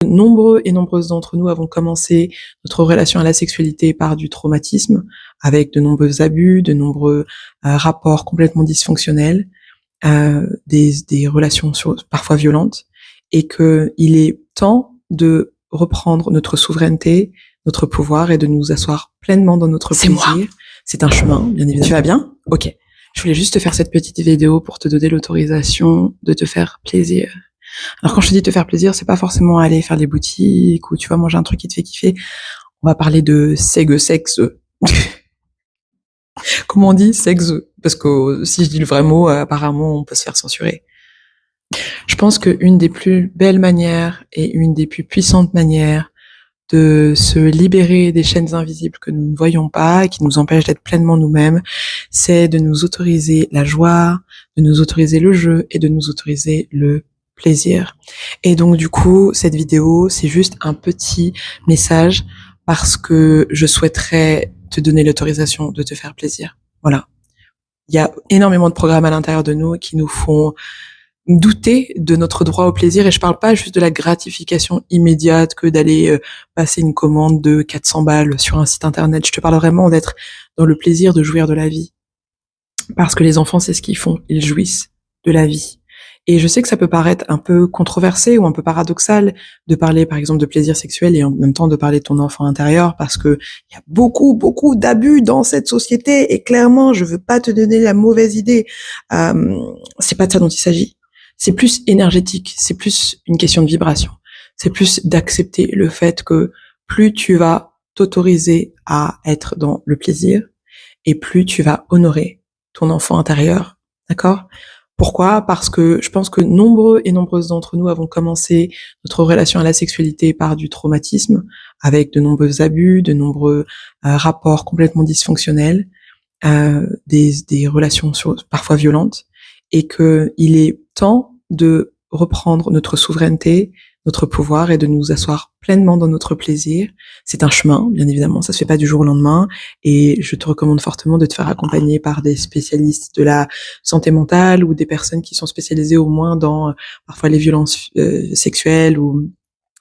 Nombreux et nombreuses d'entre nous avons commencé notre relation à la sexualité par du traumatisme, avec de nombreux abus, de nombreux rapports complètement dysfonctionnels, des relations parfois violentes, et qu'il est temps de reprendre notre souveraineté, notre pouvoir et de nous asseoir pleinement dans notre plaisir. C'est un chemin, bien évidemment. Tu vas bien? Ok. Je voulais juste te faire cette petite vidéo pour te donner l'autorisation de te faire plaisir. Alors quand je te dis te faire plaisir, c'est pas forcément aller faire des boutiques ou tu vas manger un truc qui te fait kiffer. On va parler de sexe. Comment on dit sexe? Parce que si je dis le vrai mot, apparemment on peut se faire censurer. Je pense qu'une des plus belles manières et une des plus puissantes manières de se libérer des chaînes invisibles que nous ne voyons pas et qui nous empêchent d'être pleinement nous-mêmes, c'est de nous autoriser la joie, de nous autoriser le jeu et de nous autoriser le plaisir. Et donc du coup, cette vidéo, c'est juste un petit message parce que je souhaiterais te donner l'autorisation de te faire plaisir. Voilà. Il y a énormément de programmes à l'intérieur de nous qui nous font douter de notre droit au plaisir, et je parle pas juste de la gratification immédiate que d'aller passer une commande de 400 balles sur un site internet. Je te parle vraiment d'être dans le plaisir de jouir de la vie. Parce que les enfants, c'est ce qu'ils font. Ils jouissent de la vie. Et je sais que ça peut paraître un peu controversé ou un peu paradoxal de parler, par exemple, de plaisir sexuel et en même temps de parler de ton enfant intérieur, parce que il y a beaucoup d'abus dans cette société, et clairement, je veux pas te donner la mauvaise idée. C'est pas de ça dont il s'agit. C'est plus énergétique, c'est plus une question de vibration. C'est plus d'accepter le fait que plus tu vas t'autoriser à être dans le plaisir, et plus tu vas honorer ton enfant intérieur. D'accord? Pourquoi? Parce que je pense que nombreux et nombreuses d'entre nous avons commencé notre relation à la sexualité par du traumatisme, avec de nombreux abus, de nombreux rapports complètement dysfonctionnels, des relations parfois violentes, et qu'il est temps de reprendre notre souveraineté, notre pouvoir et de nous asseoir pleinement dans notre plaisir. C'est un chemin, bien évidemment, ça se fait pas du jour au lendemain, et je te recommande fortement de te faire accompagner par des spécialistes de la santé mentale ou des personnes qui sont spécialisées au moins dans parfois les violences sexuelles ou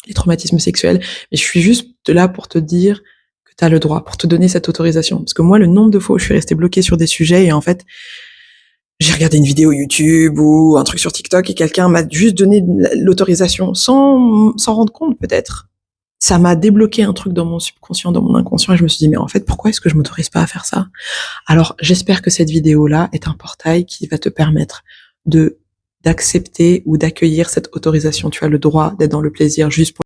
les traumatismes sexuels. Mais je suis juste là pour te dire que tu as le droit, pour te donner cette autorisation. Parce que moi, le nombre de fois où je suis restée bloquée sur des sujets, et en fait, j'ai regardé une vidéo YouTube ou un truc sur TikTok et quelqu'un m'a juste donné l'autorisation sans rendre compte peut-être. Ça m'a débloqué un truc dans mon subconscient, dans mon inconscient, et je me suis dit mais en fait pourquoi est-ce que je m'autorise pas à faire ça? Alors j'espère que cette vidéo-là est un portail qui va te permettre d'accepter ou d'accueillir cette autorisation. Tu as le droit d'être dans le plaisir juste pour